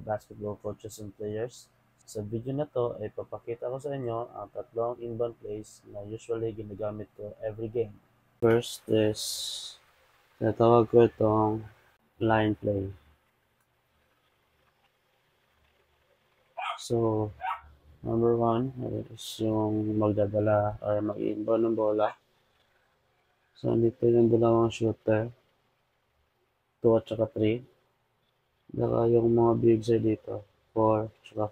basketball coaches and players. Sa video na to ay papakita ko sa inyo ang tatlong inbound plays na usually ginagamit ko every game. First is, tinatawag ko itong line play. So, number one is yung magdadala or mag-inbound ng bola. So, dito yung dalawang shooter, 2 at saka 3. Saka yung mga big side dito, 4 at saka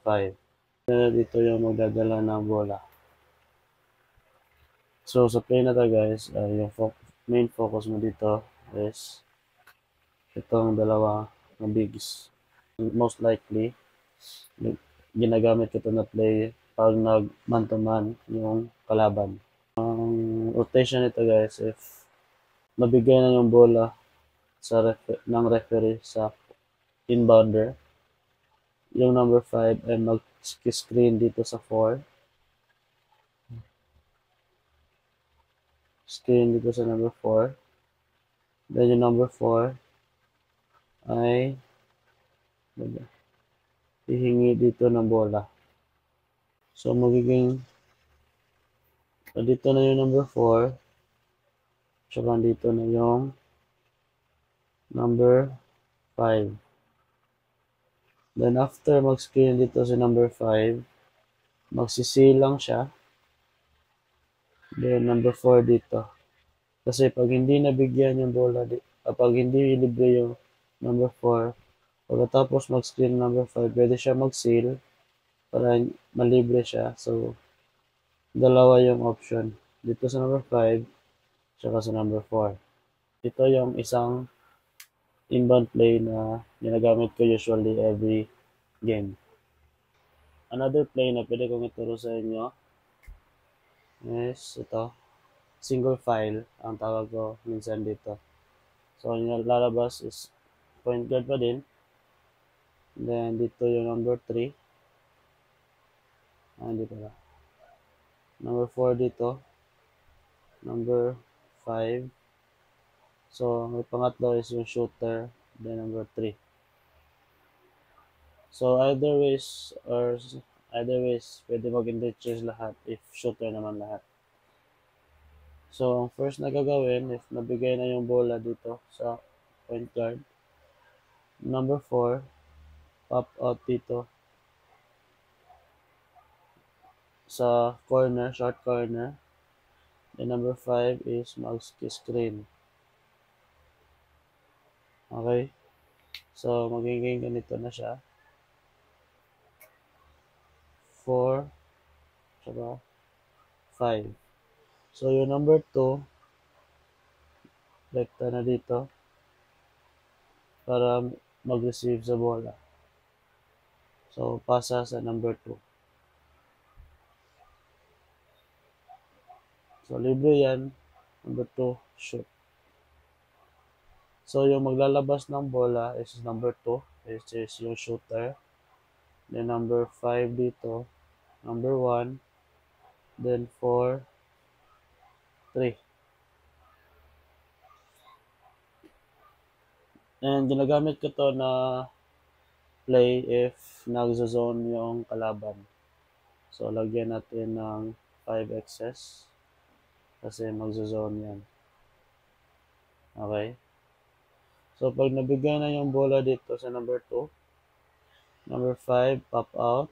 5. Dito yung magdadala ng bola. So, sa play na to guys, yung main focus mo dito is itong dalawa na bigs. Most likely, ginagamit ko ito na play pag nag-man to man yung kalaban. Ang rotation nito guys, if nabigay na yung bola ng referee sa inbounder, yung number 5 ay mag-screen dito sa 4. Screen dito sa number 4. Then yung number 4 ay hihingi dito ng bola. So magiging dito na yung number 4, tsaka dito na yung number 5. Then after mag-screen dito sa number 5, magsisilang siya. Then number 4 dito. Kasi pag hindi nabigyan yung bola, pag hindi libre yung number 4, pagkatapos mag-screen number 5, pwede siya mag-seal para malibre siya. So, dalawa yung option. Dito sa number 5, tsaka sa number 4. Ito yung isang inbound play na ginagamit ko usually every game. Another play na pwede kong ituro sa inyo is ito. Single file ang tawag ko minsan dito. So, yung lalabas is point guard pa din. Then, dito yung number 3. Hindi pala. Number 4 dito. Number 5. So, may pangatlo is yung shooter. Then, number 3. So, either ways, pwede mag-interchange lahat if shooter naman lahat. So, ang first na gagawin, if nabigay na yung bola dito sa point guard, number 4, pop out dito sa corner, short corner. Then number 5 is mag-screen. Okay? So, magiging ganito na siya. 4, saka 5. So, yung number 2, rekta na dito para mag-receive sa bola. So, pasa sa number 2. So, libre yan. Number 2, shoot. So, yung maglalabas ng bola is number 2, which is yung shooter. Then, number 5 dito. Number 1. Then, 4, 3. And ginagamit ko to na play if nagzo-zone yung kalaban. So, lagyan natin ng 5XS kasi magzo-zone yan. Okay? So, pag nabigyan na yung bola dito sa number 2, number 5, pop out.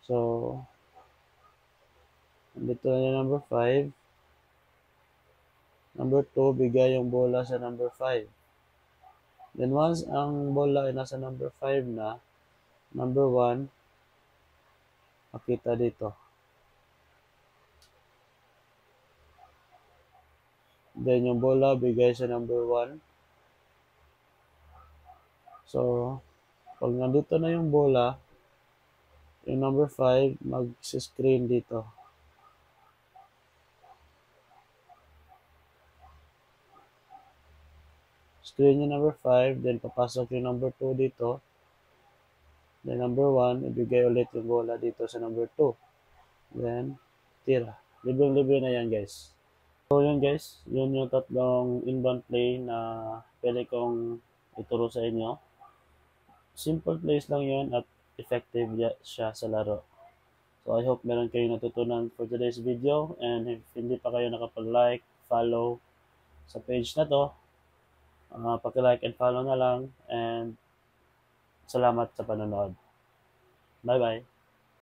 So, dito na yung number 5. Number 2, bigay yung bola sa number 5. Then once ang bola ay nasa number 5 na, number 1, makita dito. Then yung bola bigay sa number 1. So, pag nandito na yung bola, yung number 5, mag-screen dito. Screen yung number 5, then papasok yung number 2 dito. Then number 1, ibigay ulit yung bola dito sa number 2. Then, tira. Libreng-libre na yan guys. So yun guys, yun yung tatlong inbound play na pwede kong ituro sa inyo. simple plays lang yun at effective siya sa laro. So I hope meron kayong natutunan for today's video, and if hindi pa kayo nakapag-like, follow sa page na to, paki-like and follow na lang, and salamat sa panonood. Bye bye!